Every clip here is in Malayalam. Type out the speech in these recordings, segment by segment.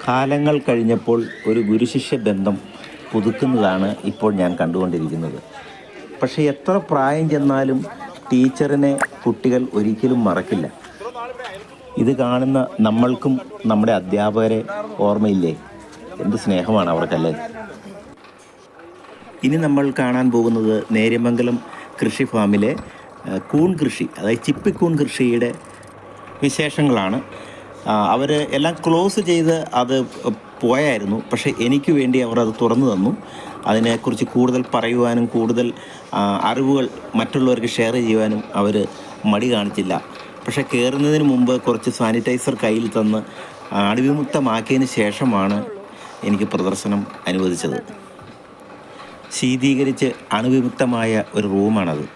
കാലങ്ങൾ കഴിഞ്ഞപ്പോൾ ഒരു ഗുരുശിഷ്യ ബന്ധം പുതുക്കുന്നതാണ് ഇപ്പോൾ ഞാൻ കണ്ടുകൊണ്ടിരിക്കുന്നത്. പക്ഷേ എത്ര പ്രായം ചെന്നാലും ടീച്ചറിനെ കുട്ടികൾ ഒരിക്കലും മറക്കില്ല. ഇത് കാണുന്ന നമ്മൾക്കും നമ്മുടെ അധ്യാപകരെ ഓർമ്മയില്ലേ? എന്ത് സ്നേഹമാണ് അവർക്കല്ലേ. ഇനി നമ്മൾ കാണാൻ പോകുന്നത് നേര്യമംഗലം കൃഷി ഫാമിലെ കൂൺ കൃഷി, അതായത് ചിപ്പിക്കൂൺ കൃഷിയുടെ വിശേഷങ്ങളാണ്. അവർ എല്ലാം ക്ലോസ് ചെയ്ത് അത് പോയായിരുന്നു. പക്ഷേ എനിക്ക് വേണ്ടി അവർ അത് തുറന്നു തന്നു. അതിനെക്കുറിച്ച് കൂടുതൽ പറയുവാനും കൂടുതൽ അറിവുകൾ മറ്റുള്ളവർക്ക് ഷെയർ ചെയ്യുവാനും അവർ മടി കാണിച്ചില്ല. പക്ഷേ കയറുന്നതിന് മുമ്പ് കുറച്ച് സാനിറ്റൈസർ കയ്യിൽ തന്ന് അണുവിമുക്തമാക്കിയതിന് ശേഷമാണ് എനിക്ക് പ്രദർശനം അനുവദിച്ചത്. ശീതീകരിച്ച് അണുവിമുക്തമായ ഒരു റൂമാണത്.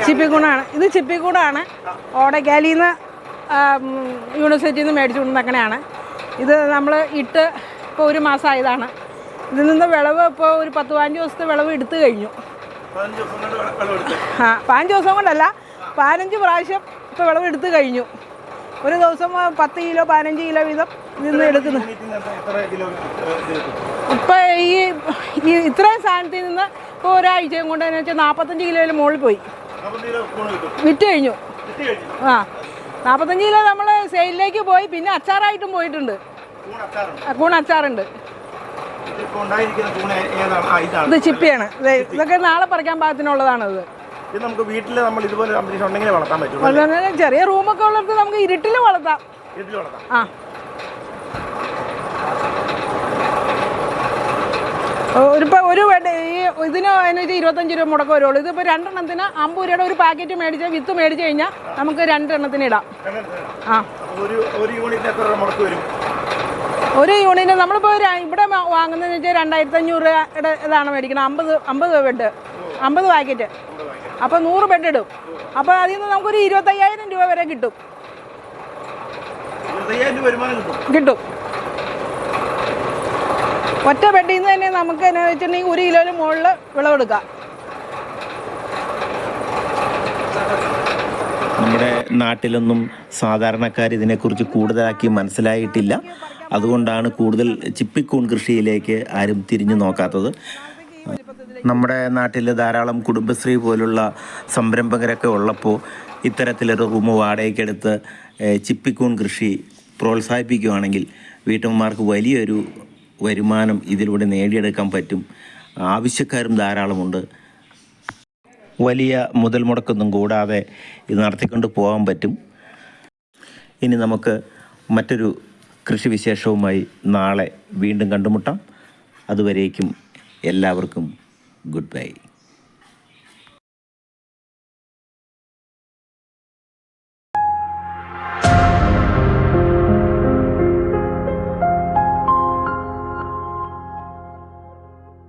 ചിപ്പിക്കൂണാണ് ഇത്. ചിപ്പിക്കൂടാണ് ഓടക്കാലിയിൽ നിന്ന് യൂണിവേഴ്സിറ്റിയിൽ നിന്ന് മേടിച്ചു കൊണ്ടുവന്നേക്കണയാണ്. ഇത് നമ്മൾ ഇട്ട് ഇപ്പോൾ ഒരു മാസമായതാണ്. ഇതിൽ നിന്ന് വിളവ് ഇപ്പോൾ ഒരു 10-15 ദിവസത്തെ വിളവ് എടുത്തു കഴിഞ്ഞു. 15 ദിവസം കൊണ്ടല്ല, 15 പ്രാവശ്യം ഇപ്പോൾ വിളവ് എടുത്തു കഴിഞ്ഞു. ഒരു ദിവസം 10 കിലോ 15 കിലോ വീതം ഇതിൽ നിന്ന് എടുക്കുന്നു. ഇപ്പം ഈ ഇത്രയും സാധനത്തിൽ നിന്ന് ഇപ്പോൾ ഒരാഴ്ചയും കൊണ്ട് എന്ന് വെച്ചാൽ 45 കിലോയിൽ മുകളിൽ പോയി വിറ്റ് കഴിഞ്ഞു. 45 കിലോ നമ്മൾ സെയിലിലേക്ക് പോയി. പിന്നെ അച്ചാറായിട്ടും പോയിട്ടുണ്ട്. കൂൺ അച്ചാറുണ്ട്. ഇത് ചിപ്പിയാണ്. ഇതൊക്കെ നാളെ പറിക്കാൻ പാകത്തിനുള്ളതാണത്. നമുക്ക് വീട്ടിൽ നമ്മൾ ഇതുപോലെ ഉണ്ടെങ്കിൽ വളർത്താൻ പറ്റും. ചെറിയ റൂമൊക്കെ ഉള്ളിടത്ത് നമുക്ക് ഇരുട്ടിൽ വളർത്താം. ആ, ഒരു ഇതിന് അതിനൊരു 25 രൂപ മുടക്കം വരുള്ളൂ. ഇതിപ്പോൾ 2 എണ്ണത്തിന് 50 രൂപയുടെ ഒരു പാക്കറ്റ് മേടിച്ച് വിത്ത് മേടിച്ച് കഴിഞ്ഞാൽ നമുക്ക് 2 എണ്ണത്തിന് ഇടാം. ആ, ഒരു യൂണിറ്റ് നമ്മളിപ്പോൾ ഇവിടെ വാങ്ങുന്നതെന്ന് വെച്ചാൽ 2500 രൂപയുടെ ഇതാണ് മേടിക്കണം. 50 ബെഡ്, 50 പാക്കറ്റ്. അപ്പോൾ 100 ബെഡ് ഇടും. അപ്പോൾ അതിൽ നിന്ന് നമുക്കൊരു 25,000 രൂപ വരെ കിട്ടും. ഒറ്റ ബെഡിൽ നിന്ന് തന്നെ നമുക്ക് എന്നാ വെച്ചിട്ടുണ്ടെങ്കിൽ 1 കിലോയിൽ മുകളിൽ വിളവെടുക്കാം. നമ്മുടെ നാട്ടിലൊന്നും സാധാരണക്കാർ ഇതിനെക്കുറിച്ച് കൂടുതലാക്കി മനസ്സിലായിട്ടില്ല. അതുകൊണ്ടാണ് കൂടുതൽ ചിപ്പിക്കൂൺ കൃഷിയിലേക്ക് ആരും തിരിഞ്ഞു നോക്കാത്തത്. നമ്മുടെ നാട്ടിൽ ധാരാളം കുടുംബശ്രീ പോലുള്ള സംരംഭകരൊക്കെ ഉള്ളപ്പോൾ ഇത്തരത്തിലൊരു റൂം വാടകയ്ക്കെടുത്ത് ചിപ്പിക്കൂൺ കൃഷി പ്രോത്സാഹിപ്പിക്കുകയാണെങ്കിൽ വീട്ടമ്മമാർക്ക് വലിയൊരു വരുമാനം ഇതിലൂടെ നേടിയെടുക്കാൻ പറ്റും. ആവശ്യക്കാരും ധാരാളമുണ്ട്. വലിയ മുതൽ മുടക്കൊന്നും കൂടാതെ ഇത് നടത്തിക്കൊണ്ട് പോകാൻ പറ്റും. ഇനി നമുക്ക് മറ്റൊരു കൃഷിവിശേഷവുമായി നാളെ വീണ്ടും കണ്ടുമുട്ടാം. അതുവരേക്കും എല്ലാവർക്കും ഗുഡ് ബൈ.